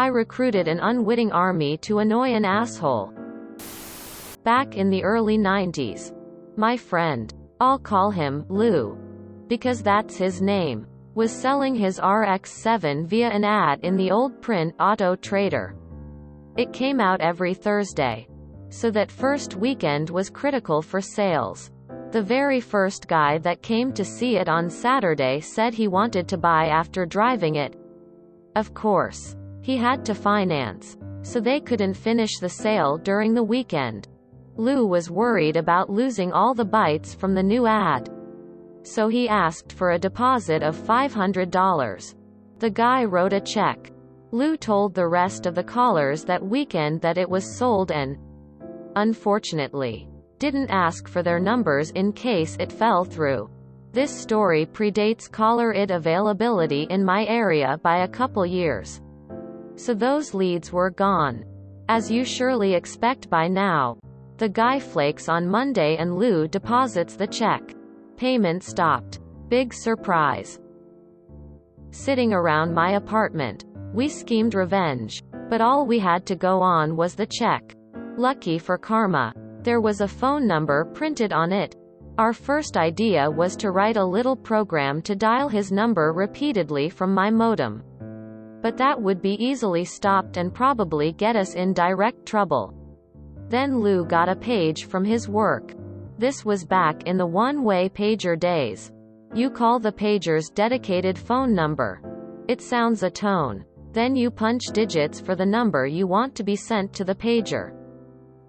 I recruited an unwitting army to annoy an asshole. Back in the early 90s. My friend, I'll call him Lou, because that's his name, was selling his RX-7 via an ad in the old print Auto Trader. It came out every Thursday, so that first weekend was critical for sales. The very first guy that came to see it on Saturday said he wanted to buy after driving it. Of course, he had to finance, so they couldn't finish the sale during the weekend. Lou was worried about losing all the bites from the new ad, so he asked for a deposit of $500. The guy wrote a check. Lou told the rest of the callers that weekend that it was sold and, unfortunately, didn't ask for their numbers in case it fell through. This story predates caller ID availability in my area by a couple years, so those leads were gone. As you surely expect by now, the guy flakes on Monday and Lou deposits the check. Payment stopped. Big surprise. Sitting around my apartment, we schemed revenge, but all we had to go on was the check. Lucky for karma, there was a phone number printed on it. Our first idea was to write a little program to dial his number repeatedly from my modem. But that would be easily stopped and probably get us in direct trouble. Then Lou got a page from his work. This was back in the one-way pager days. You call the pager's dedicated phone number. It sounds a tone. Then you punch digits for the number you want to be sent to the pager.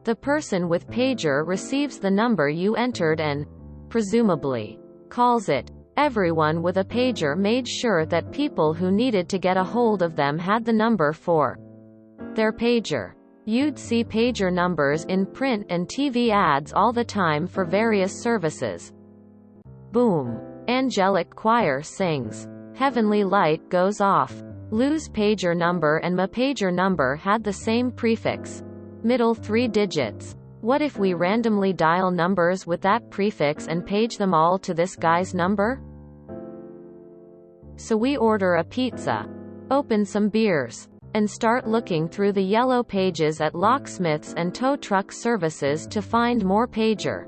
The person with pager receives the number you entered and, presumably, calls it. Everyone with a pager made sure that people who needed to get a hold of them had the number for their pager. You'd see pager numbers in print and TV ads all the time for various services. Boom. Angelic choir sings. Heavenly light goes off. Lou's pager number and my pager number had the same prefix. Middle 3 digits. What if we randomly dial numbers with that prefix and page them all to this guy's number? So we order a pizza, open some beers, and start looking through the yellow pages at locksmiths and tow truck services to find more pager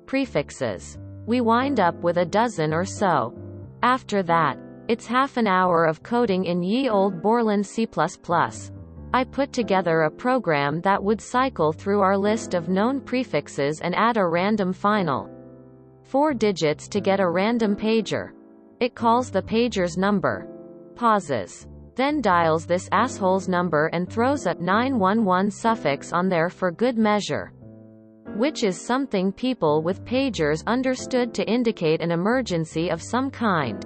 prefixes. We wind up with a dozen or so. After that, it's half an hour of coding in ye old Borland C++. I put together a program that would cycle through our list of known prefixes and add a random final 4 digits to get a random pager. It calls the pager's number, pauses, then dials this asshole's number and throws a 911 suffix on there for good measure, which is something people with pagers understood to indicate an emergency of some kind.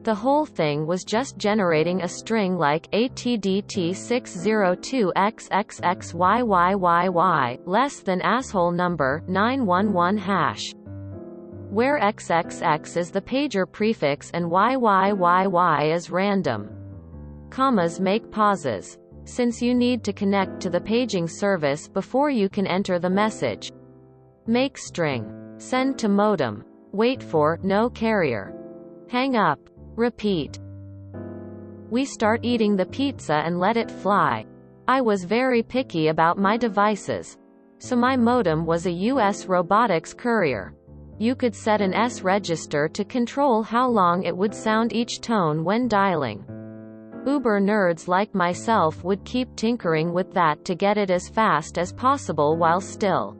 The whole thing was just generating a string like ATDT602XXXYYYY, less than asshole number 911 hash, where XXX is the pager prefix and YYYY is random. Commas make pauses, since you need to connect to the paging service before you can enter the message. Make string. Send to modem. Wait for no carrier. Hang up. Repeat. We start eating the pizza and let it fly. I was very picky about my devices, so my modem was a US robotics courier. You could set an S register to control how long it would sound each tone when dialing. Uber nerds like myself would keep tinkering with that to get it as fast as possible while still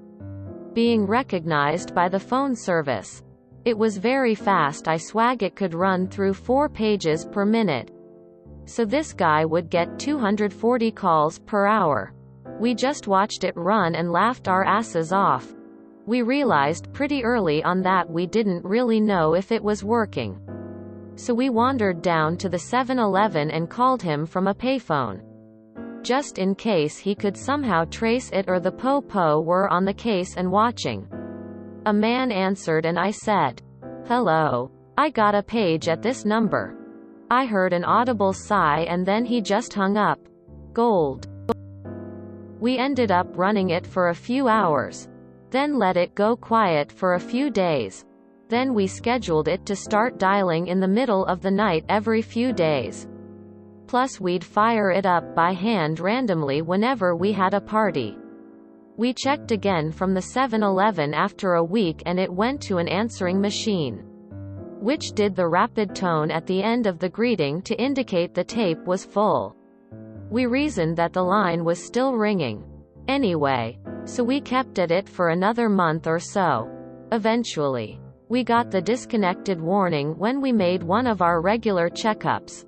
being recognized by the phone service. It was very fast. I swag it could run through 4 pages per minute. So this guy would get 240 calls per hour. We just watched it run and laughed our asses off. We realized pretty early on that we didn't really know if it was working. So we wandered down to the 7-Eleven and called him from a payphone, just in case he could somehow trace it or the po-po were on the case and watching. A man answered and I said, "Hello. I got a page at this number." I heard an audible sigh and then he just hung up. Gold. We ended up running it for a few hours, then let it go quiet for a few days. Then we scheduled it to start dialing in the middle of the night every few days. Plus we'd fire it up by hand randomly whenever we had a party. We checked again from the 7-Eleven after a week and it went to an answering machine, which did the rapid tone at the end of the greeting to indicate the tape was full. We reasoned that the line was still ringing. Anyway, so we kept at it for another month or so. Eventually, we got the disconnected warning when we made one of our regular checkups.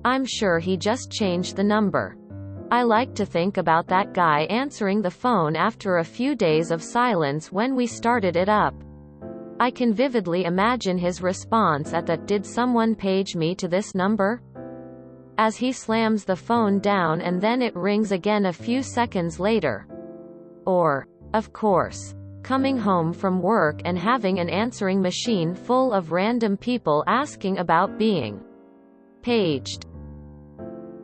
I'm sure he just changed the number. I like to think about that guy answering the phone after a few days of silence when we started it up. I can vividly imagine his response at the "Did someone page me to this number?" as he slams the phone down and then it rings again a few seconds later. Or, of course, coming home from work and having an answering machine full of random people asking about being paged.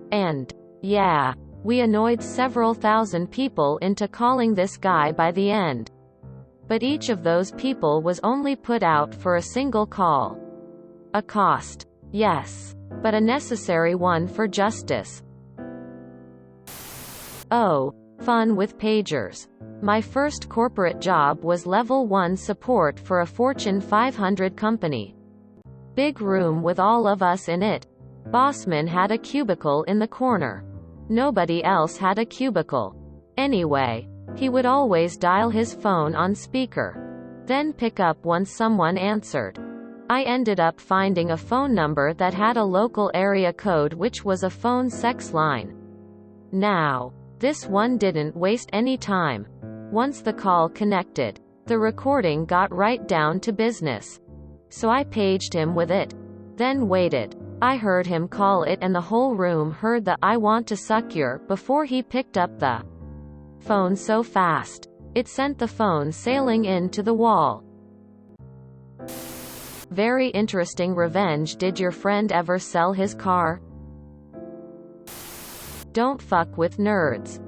And, yeah, we annoyed several thousand people into calling this guy by the end. But each of those people was only put out for a single call. A cost, yes, but a necessary one for justice. Oh, fun with pagers. My first corporate job was level 1 support for a Fortune 500 company. Big room with all of us in it. Bossman had a cubicle in the corner. Nobody else had a cubicle. Anyway, he would always dial his phone on speaker, then pick up once someone answered. I ended up finding a phone number that had a local area code which was a phone sex line. Now, this one didn't waste any time. Once the call connected, the recording got right down to business. So I paged him with it. Then waited. I heard him call it and the whole room heard the "I want to suck your" before he picked up the phone so fast, it sent the phone sailing into the wall. Very interesting revenge. Did your friend ever sell his car? Don't fuck with nerds.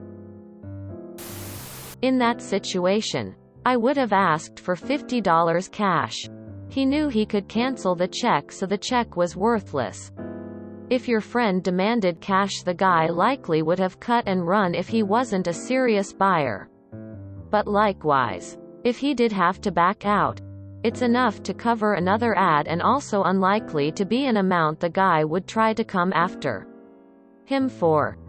In that situation, I would have asked for $50 cash. He knew he could cancel the check, so the check was worthless. If your friend demanded cash, the guy likely would have cut and run if he wasn't a serious buyer. But likewise, if he did have to back out, it's enough to cover another ad and also unlikely to be an amount the guy would try to come after him for.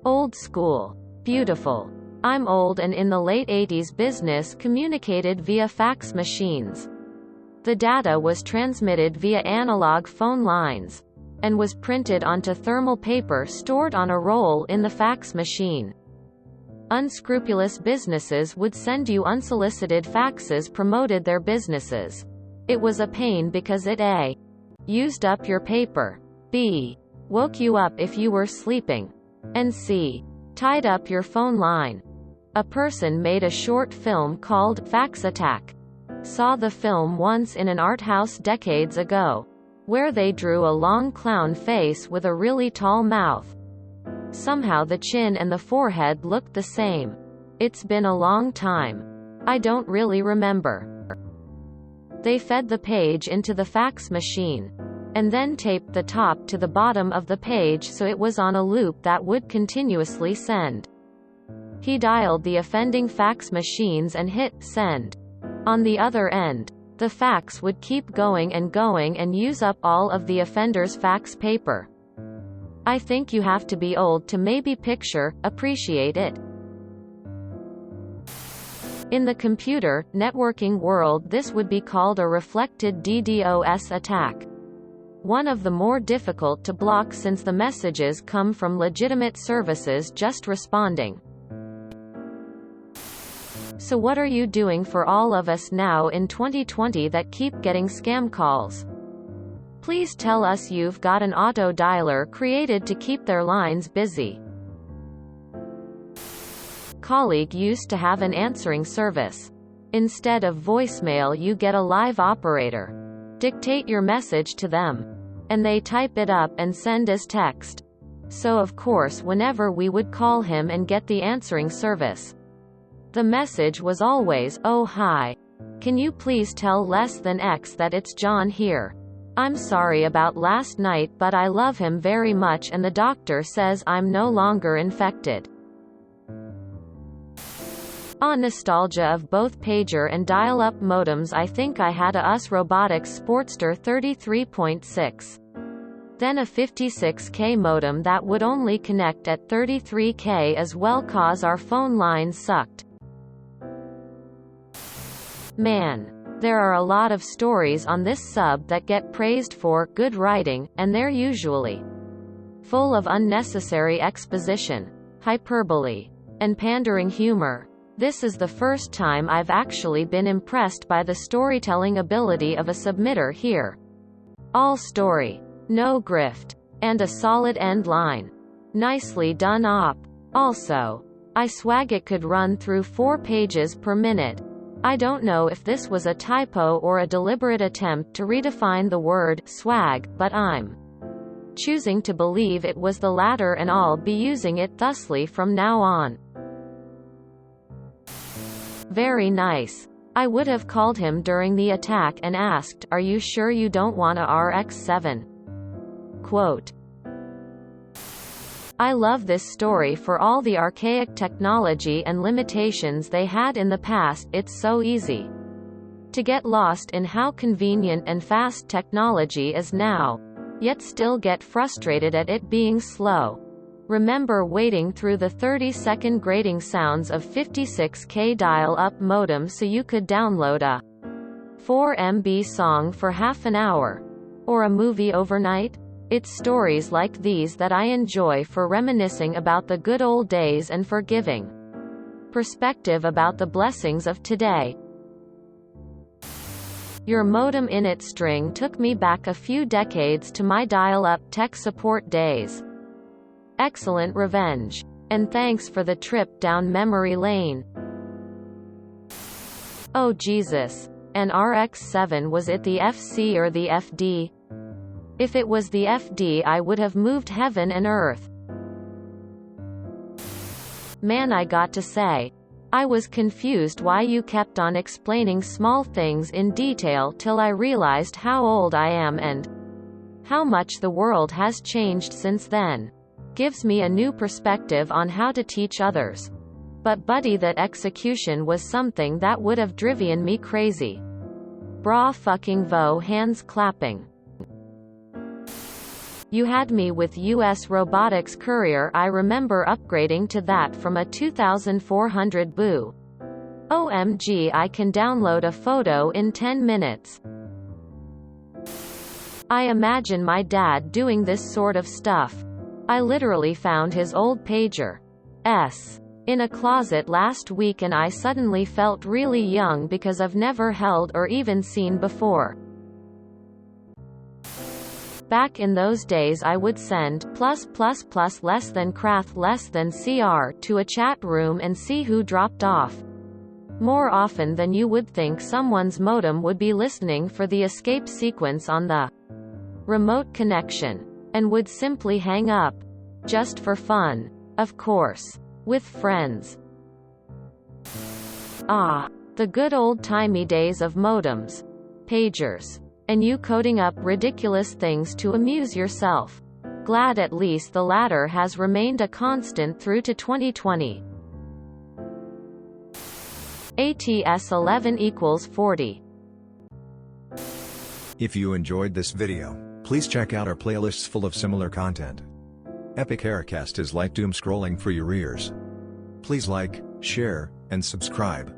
Old school. Beautiful. I'm old and in the late 80s business communicated via fax machines. The data was transmitted via analog phone lines, and was printed onto thermal paper stored on a roll in the fax machine. Unscrupulous businesses would send you unsolicited faxes promoted their businesses. It was a pain because it A. used up your paper, B. woke you up if you were sleeping, and C. tied up your phone line. A person made a short film called Fax Attack. Saw the film once in an art house decades ago, where they drew a long clown face with a really tall mouth. Somehow the chin and the forehead looked the same. It's been a long time. I don't really remember. They fed the page into the fax machine, and then taped the top to the bottom of the page so it was on a loop that would continuously send. He dialed the offending fax machines and hit send. On the other end, the fax would keep going and use up all of the offender's fax paper. I think you have to be old to maybe appreciate it. In the computer networking world, this would be called a reflected DDoS attack. One of the more difficult to block since the messages come from legitimate services just responding. So what are you doing for all of us now in 2020 that keep getting scam calls? Please tell us you've got an auto dialer created to keep their lines busy. Colleague used to have an answering service. Instead of voicemail, you get a live operator. Dictate your message to them, and they type it up and send as text. So of course whenever we would call him and get the answering service, the message was always, "Oh hi. Can you please tell less than X that it's John here?" I'm sorry about last night, but I love him very much and the doctor says I'm no longer infected. On nostalgia of both pager and dial-up modems, I think I had a US Robotics Sportster 33.6. Then a 56K modem that would only connect at 33K as well cause our phone lines sucked. Man. There are a lot of stories on this sub that get praised for good writing, and they're usually full of unnecessary exposition, hyperbole, and pandering humor. This is the first time I've actually been impressed by the storytelling ability of a submitter here. All story. No grift. And a solid end line. Nicely done op. Also, I swag it could run through 4 pages per minute. I don't know if this was a typo or a deliberate attempt to redefine the word swag, but I'm choosing to believe it was the latter and I'll be using it thusly from now on. Very nice. I would have called him during the attack and asked, "Are you sure you don't want a RX-7?" Quote. I love this story for all the archaic technology and limitations they had in the past. It's so easy to get lost in how convenient and fast technology is now, yet still get frustrated at it being slow. Remember waiting through the 30-second grating sounds of 56K dial-up modem so you could download a 4 MB song for half an hour? Or a movie overnight? It's stories like these that I enjoy for reminiscing about the good old days and for giving perspective about the blessings of today. Your modem init string took me back a few decades to my dial-up tech support days. Excellent revenge. And thanks for the trip down memory lane. Oh Jesus. An RX-7, was it the FC or the FD? If it was the FD, I would have moved heaven and earth. Man, I got to say, I was confused why you kept on explaining small things in detail till I realized how old I am and how much the world has changed since then. Gives me a new perspective on how to teach others. But buddy, that execution was something that would have driven me crazy. Bra fucking vo, hands clapping. You had me with US Robotics Courier. I remember upgrading to that from a 2400 boo. OMG, I can download a photo in 10 minutes. I imagine my dad doing this sort of stuff. I literally found his old pager S in a closet last week and I suddenly felt really young because I've never held or even seen before. Back in those days I would send +++ less than crath less than CR to a chat room and see who dropped off. More often than you would think, someone's modem would be listening for the escape sequence on the remote connection, and would simply hang up. Just for fun. Of course. With friends. Ah. The good old-timey days of modems. Pagers. And you coding up ridiculous things to amuse yourself. Glad at least the latter has remained a constant through to 2020. ATS 11 = 40. If you enjoyed this video, please check out our playlists full of similar content. Epic Aircast is like doom scrolling for your ears. Please like, share, and subscribe.